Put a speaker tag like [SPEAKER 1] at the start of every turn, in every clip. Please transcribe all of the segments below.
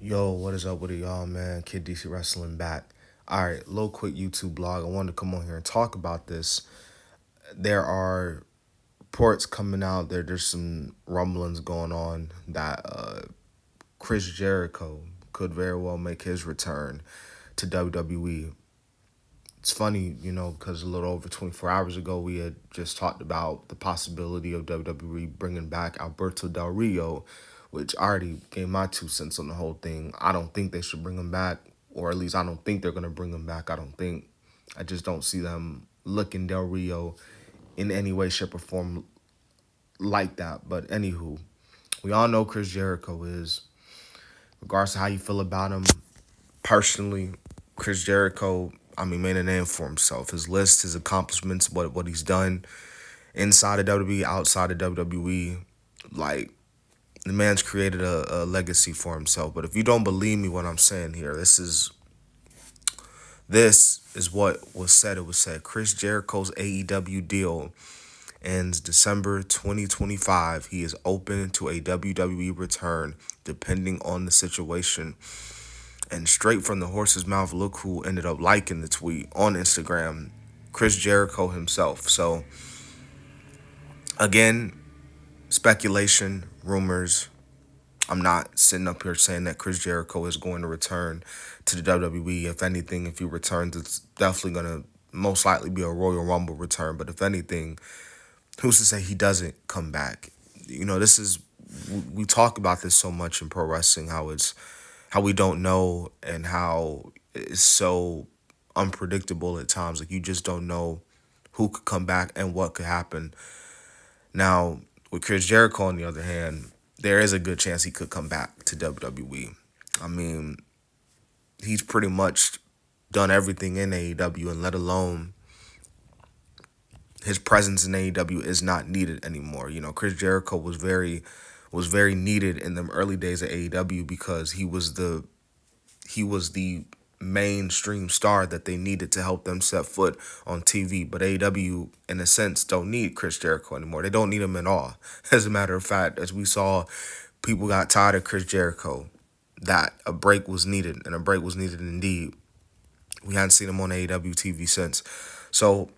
[SPEAKER 1] Yo, what is up with it, y'all, man? Kid DC Wrestling back. All right, little quick YouTube blog. I wanted to come on here and talk about this. There are reports coming out there. There's some rumblings going on that Chris Jericho could very well make his return to WWE. It's funny, because a little over 24 hours ago, we had just talked about the possibility of WWE bringing back Alberto Del Rio, which I already gave my 2 cents on the whole thing. I don't think they should bring him back, or at least I don't think they're going to bring him back. I just don't see them looking Del Rio in any way, shape, or form like that. But anywho, we all know Chris Jericho is, regardless of how you feel about him, personally, Chris Jericho, made a name for himself. His list, his accomplishments, what he's done inside of WWE, outside of WWE, like, the man's created a legacy for himself. But if you don't believe me what I'm saying here, this is what was said. It was said Chris Jericho's AEW deal ends December 2025. He is open to a WWE return depending on the situation. And straight from the horse's mouth, look who ended up liking the tweet on Instagram, Chris Jericho himself. So, again, speculation, rumors. I'm not sitting up here saying that Chris Jericho is going to return to the WWE. If anything, if he returns, it's definitely going to most likely be a Royal Rumble return. But if anything, who's to say he doesn't come back? We talk about this so much in pro wrestling, how we don't know and how it's so unpredictable at times. Like, you just don't know who could come back and what could happen. Now, with Chris Jericho, on the other hand, there is a good chance he could come back to WWE. I mean, he's pretty much done everything in AEW, and let alone his presence in AEW is not needed anymore. Chris Jericho was very needed in the early days of AEW because he was the mainstream star that they needed to help them set foot on TV. But AEW, in a sense, don't need Chris Jericho anymore. They don't need him at all. As a matter of fact, as we saw, people got tired of Chris Jericho, that a break was needed, and a break was needed indeed. We hadn't seen him on AEW TV since. So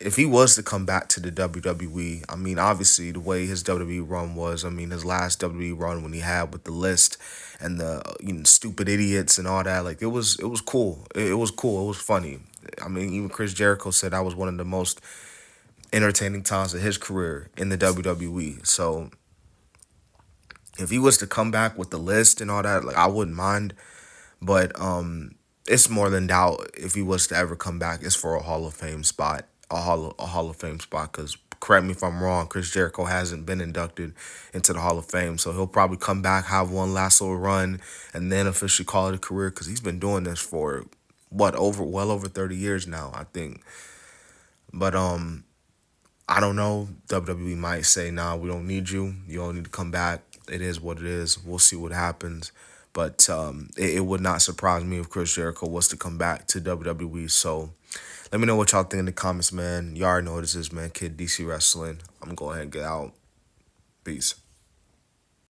[SPEAKER 1] if he was to come back to the WWE, obviously the way his WWE run was, his last WWE run when he had with the list and the stupid idiots and all that, like, it was cool. It was cool. It was funny. Even Chris Jericho said that was one of the most entertaining times of his career in the WWE. So if he was to come back with the list and all that, like, I wouldn't mind. But it's more than doubt if he was to ever come back, it's for a Hall of Fame spot. A Hall of Fame spot, because correct me if I'm wrong, Chris Jericho hasn't been inducted into the Hall of Fame, so he'll probably come back, have one last little run, and then officially call it a career, because he's been doing this for well over 30 years now, I think. But I don't know. WWE might say, nah, we don't need you. You don't need to come back. It is what it is. We'll see what happens. But it would not surprise me if Chris Jericho was to come back to WWE. So let me know what y'all think in the comments, man. Y'all already know what this is, man. Kid DC Wrestling. I'm going to go ahead and get out. Peace.